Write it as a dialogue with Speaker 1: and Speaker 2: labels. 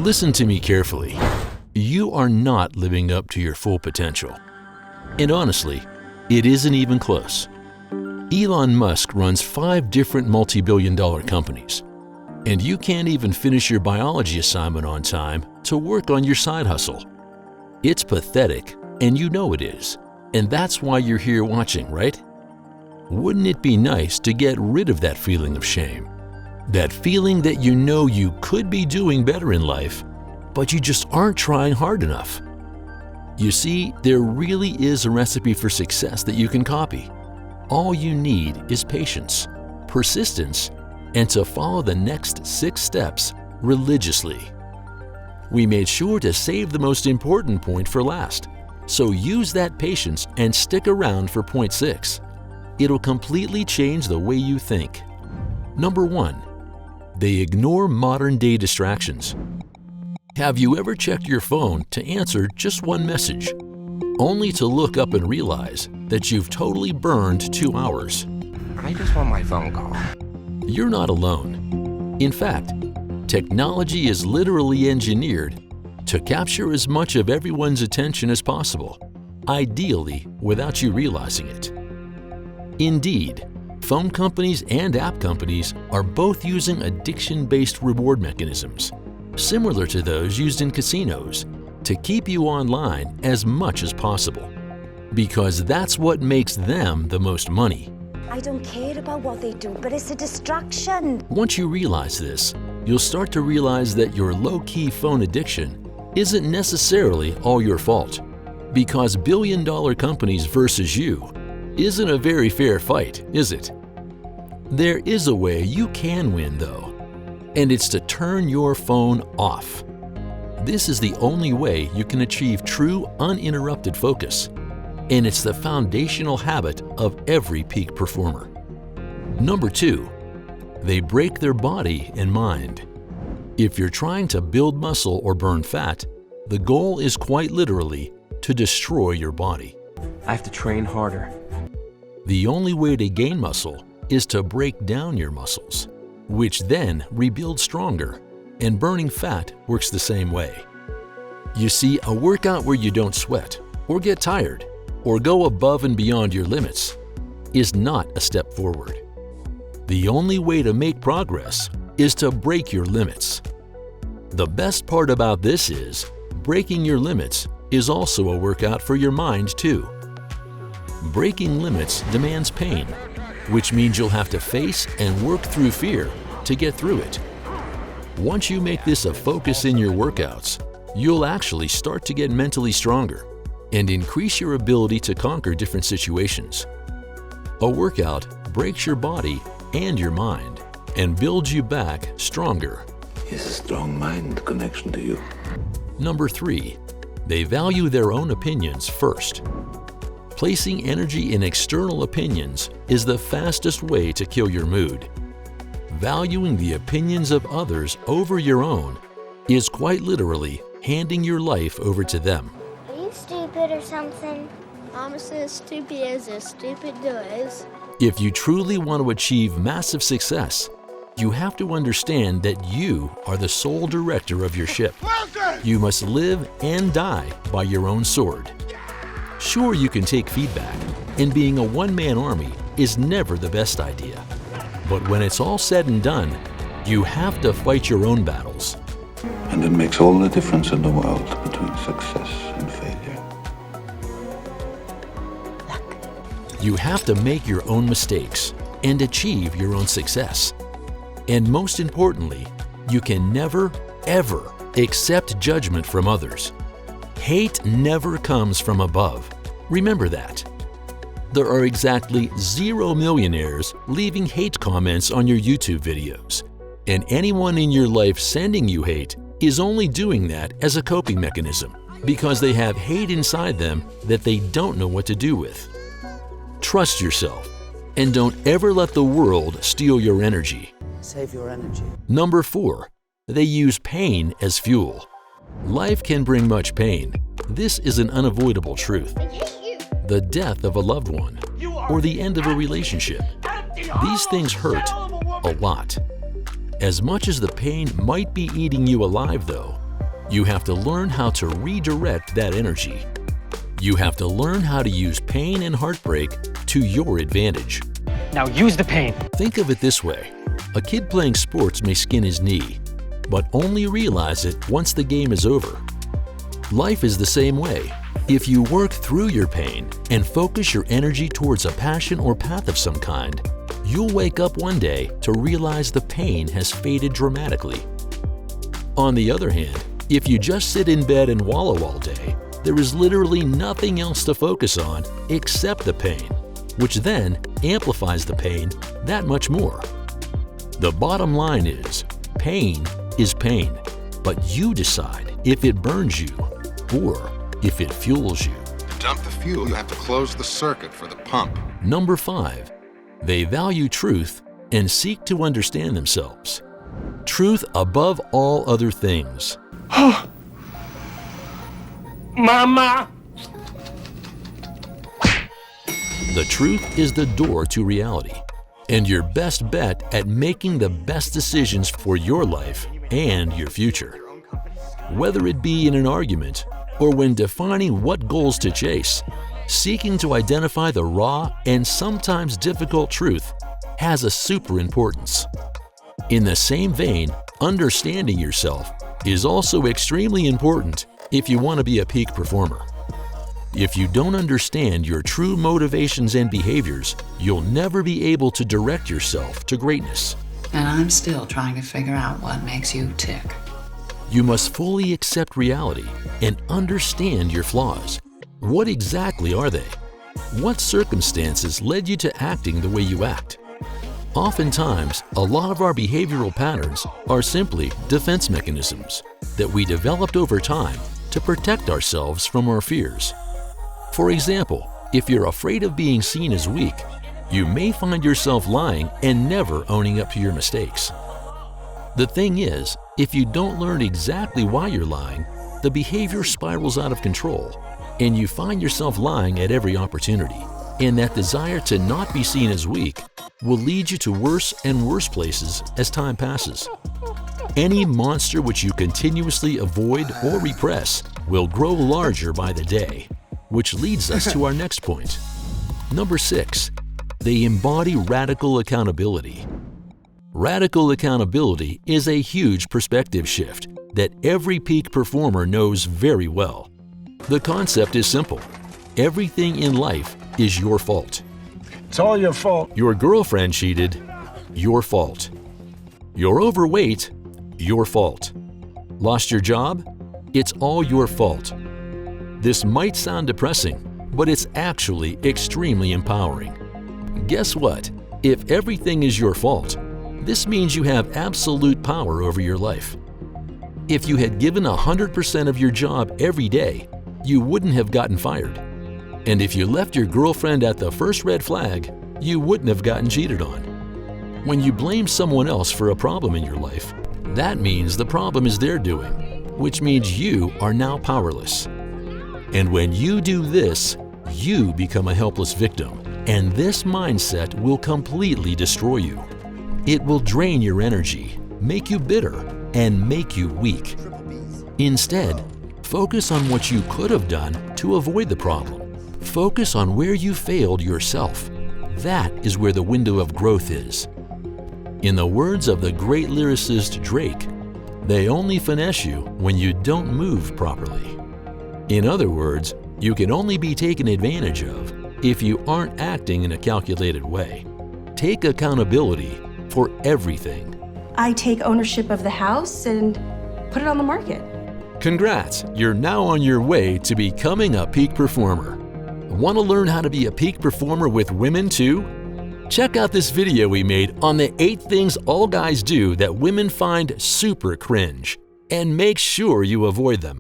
Speaker 1: Listen to me carefully. You are not living up to your full potential. And honestly, it isn't even close. Elon Musk runs 5 different multi-billion-dollar companies, and you can't even finish your biology assignment on time to work on your side hustle. It's pathetic, and you know it is, and that's why you're here watching, right? Wouldn't it be nice to get rid of that feeling of shame? That feeling that you know you could be doing better in life, but you just aren't trying hard enough. You see, there really is a recipe for success that you can copy. All you need is patience, persistence, and to follow the next 6 steps religiously. We made sure to save the most important point for last, so use that patience and stick around for point 6. It'll completely change the way you think. Number 1. They ignore modern-day distractions. Have you ever checked your phone to answer just one message, only to look up and realize that you've totally burned 2 hours?
Speaker 2: I just want my phone call.
Speaker 1: You're not alone. In fact, technology is literally engineered to capture as much of everyone's attention as possible, ideally without you realizing it. Indeed, phone companies and app companies are both using addiction-based reward mechanisms, similar to those used in casinos, to keep you online as much as possible, because that's what makes them the most money.
Speaker 3: I don't care about what they do, but it's a distraction.
Speaker 1: Once you realize this, you'll start to realize that your low-key phone addiction isn't necessarily all your fault, because billion-dollar companies versus you isn't a very fair fight, is it? There is a way you can win, though, and it's to turn your phone off. This is the only way you can achieve true uninterrupted focus, and it's the foundational habit of every peak performer. Number 2, they break their body and mind. If you're trying to build muscle or burn fat, the goal is quite literally to destroy your body.
Speaker 2: I have to train harder.
Speaker 1: The only way to gain muscle is to break down your muscles, which then rebuild stronger, and burning fat works the same way. You see, a workout where you don't sweat, or get tired, or go above and beyond your limits is not a step forward. The only way to make progress is to break your limits. The best part about this is, breaking your limits is also a workout for your mind too. Breaking limits demands pain, which means you'll have to face and work through fear to get through it. Once you make this a focus in your workouts, you'll actually start to get mentally stronger and increase your ability to conquer different situations. A workout breaks your body and your mind and builds you back stronger.
Speaker 4: He has a strong mind connection to you.
Speaker 1: Number 3, they value their own opinions first. Placing energy in external opinions is the fastest way to kill your mood. Valuing the opinions of others over your own is quite literally handing your life over to them.
Speaker 5: Are you stupid or something? Mama says stupid as stupid does.
Speaker 1: If you truly want to achieve massive success, you have to understand that you are the sole director of your ship. You must live and die by your own sword. Sure, you can take feedback, and being a one-man army is never the best idea. But when it's all said and done, you have to fight your own battles.
Speaker 4: And it makes all the difference in the world between success and failure.
Speaker 1: You have to make your own mistakes and achieve your own success. And most importantly, you can never, ever accept judgment from others. Hate never comes from above. Remember that. There are exactly 0 millionaires leaving hate comments on your YouTube videos, and anyone in your life sending you hate is only doing that as a coping mechanism because they have hate inside them that they don't know what to do with. Trust yourself and don't ever let the world steal your energy.
Speaker 6: Save your energy.
Speaker 1: Number 4, they use pain as fuel. Life can bring much pain. This is an unavoidable truth. The death of a loved one or the end of a relationship. These things hurt a lot. As much as the pain might be eating you alive though, You have to learn how to redirect that energy. You have to learn how to use pain and heartbreak to your advantage.
Speaker 6: Now use the pain.
Speaker 1: Think of it this way. A kid playing sports may skin his knee, but only realize it once the game is over. Life is the same way. If you work through your pain and focus your energy towards a passion or path of some kind, you'll wake up one day to realize the pain has faded dramatically. On the other hand, if you just sit in bed and wallow all day, there is literally nothing else to focus on except the pain, which then amplifies the pain that much more. The bottom line is pain, but you decide if it burns you or if it fuels you.
Speaker 7: To dump the fuel, you have to close the circuit for the pump.
Speaker 1: Number 5, they value truth and seek to understand themselves. Truth above all other things.
Speaker 6: Mama!
Speaker 1: The truth is the door to reality, and your best bet at making the best decisions for your life and your future. Whether it be in an argument or when defining what goals to chase, seeking to identify the raw and sometimes difficult truth has a super importance. In the same vein, understanding yourself is also extremely important if you want to be a peak performer. If you don't understand your true motivations and behaviors, you'll never be able to direct yourself to greatness.
Speaker 8: And I'm still trying to figure out what makes you tick.
Speaker 1: You must fully accept reality and understand your flaws. What exactly are they? What circumstances led you to acting the way you act? Oftentimes, a lot of our behavioral patterns are simply defense mechanisms that we developed over time to protect ourselves from our fears. For example, if you're afraid of being seen as weak, you may find yourself lying and never owning up to your mistakes. The thing is, if you don't learn exactly why you're lying, the behavior spirals out of control, and you find yourself lying at every opportunity. And that desire to not be seen as weak will lead you to worse and worse places as time passes. Any monster which you continuously avoid or repress will grow larger by the day, which leads us to our next point. Number 6, they embody radical accountability. Radical accountability is a huge perspective shift that every peak performer knows very well. The concept is simple. Everything in life is your fault.
Speaker 9: It's all your fault.
Speaker 1: Your girlfriend cheated, your fault. You're overweight, your fault. Lost your job? It's all your fault. This might sound depressing, but it's actually extremely empowering. Guess what? If everything is your fault, this means you have absolute power over your life. If you had given 100% of your job every day, you wouldn't have gotten fired. And if you left your girlfriend at the first red flag, you wouldn't have gotten cheated on. When you blame someone else for a problem in your life, that means the problem is their doing, which means you are now powerless. And when you do this, you become a helpless victim, and this mindset will completely destroy you. It will drain your energy, make you bitter, and make you weak. Instead, focus on what you could have done to avoid the problem. Focus on where you failed yourself. That is where the window of growth is. In the words of the great lyricist Drake, they only finesse you when you don't move properly. In other words, you can only be taken advantage of if you aren't acting in a calculated way. Take accountability for everything.
Speaker 10: I take ownership of the house and put it on the market.
Speaker 1: Congrats, you're now on your way to becoming a peak performer. Want to learn how to be a peak performer with women too? Check out this video we made on the 8 things all guys do that women find super cringe, and make sure you avoid them.